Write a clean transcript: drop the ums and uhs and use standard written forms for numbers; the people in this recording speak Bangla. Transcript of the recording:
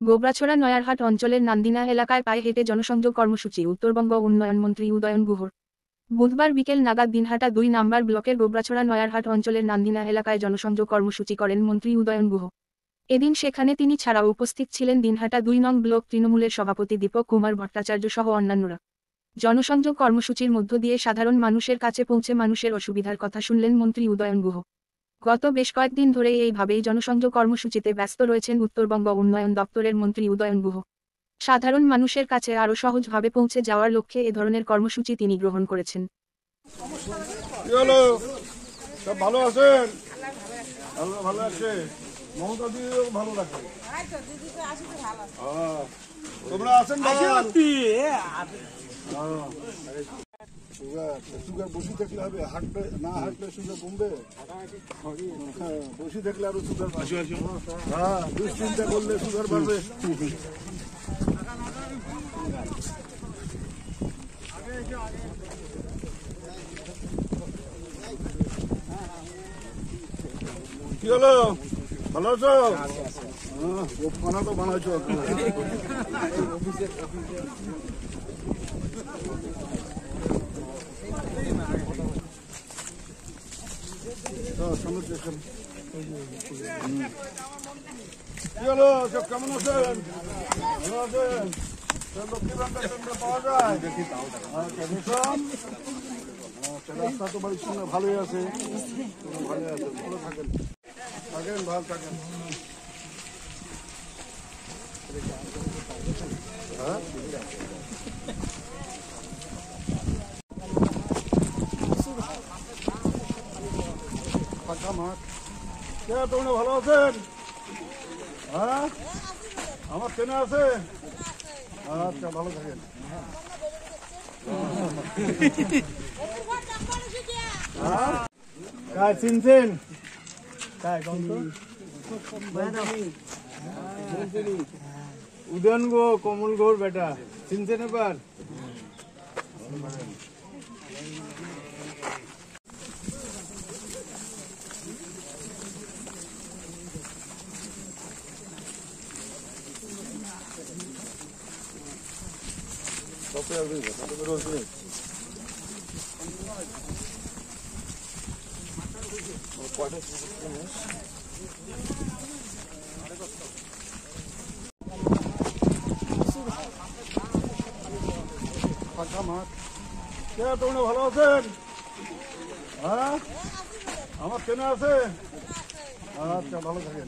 গোবরাছড়া নয়ারহাট অঞ্চলের নান্দিনা এলাকায় পায়ে হেঁটে জনসংযোগ কর্মসূচি উত্তরবঙ্গ উন্নয়ন মন্ত্রী উদয়ন গুহর। বুধবার বিকেল নাগাদ দিনহাটা ২ নম্বর ব্লকের গোবরাছড়া নয়ারহাট অঞ্চলের নান্দিনা এলাকায় জনসংযোগ কর্মসূচি করেন মন্ত্রী উদয়ন গুহ। এদিন সেখানে তিনি ছাড়াও উপস্থিত ছিলেন দিনহাটা ২ নং ব্লক তৃণমূলের সভাপতি দীপক কুমার ভট্টাচার্য সহ অন্যান্যরা। জনসংযোগ কর্মসূচির মধ্য দিয়ে সাধারণ মানুষের কাছে পৌঁছে মানুষের অসুবিধার কথা শুনলেন মন্ত্রী উদয়ন গুহ। গত বেশ কয়েকদিন ধরে এইভাবেই জনসংযোগ কর্মসূচিতে ব্যস্ত রয়েছেন উত্তরবঙ্গ উন্নয়ন দপ্তরের মন্ত্রী উদয়ন গুহ। সাধারণ মানুষের কাছে আরও সহজভাবে পৌঁছে যাওয়ার লক্ষ্যে এ ধরনের কর্মসূচি তিনি গ্রহণ করেছেন। ভালো আছেন? ভালো আছে। মমতা দিদিও ভালো লাগছে। তোমরা আছেন? সুগার বসে থাকলে হবে, হাঁটলে না হাঁটলে সুগার কমবে। বসে থাকলে আরো সুগার বাড়বে। হ্যাঁ, দুশ্চিন্তা করলে সুগার বাড়বে। কি হলো, ভালো আছো? খানা তো বানাইছো। কি হলো, সব কেমন আছেন? ভালো আছেন? লক্ষ্মী ভান্ডার পাওয়া যায়? রাস্তা তো বাড়ির সঙ্গে ভালোই আছে। ভালো আছে, ভালো থাকেন, থাকেন ভালো থাকেন। হ্যাঁ, ফাঁকা মাঠ। কে তোমরা ভালো আছেন? হ্যাঁ, আমার চেনা আছে। আচ্ছা, ভালো থাকেন। চিনছেন? উদয়ন গো, কমল গৌর বেটা, চিনছেন এবার? ফাঁকা মাঠ। কে তোমরা ভালো আছেন? হ্যাঁ, আমার চেনা আছে। আচ্ছা, ভালো থাকেন।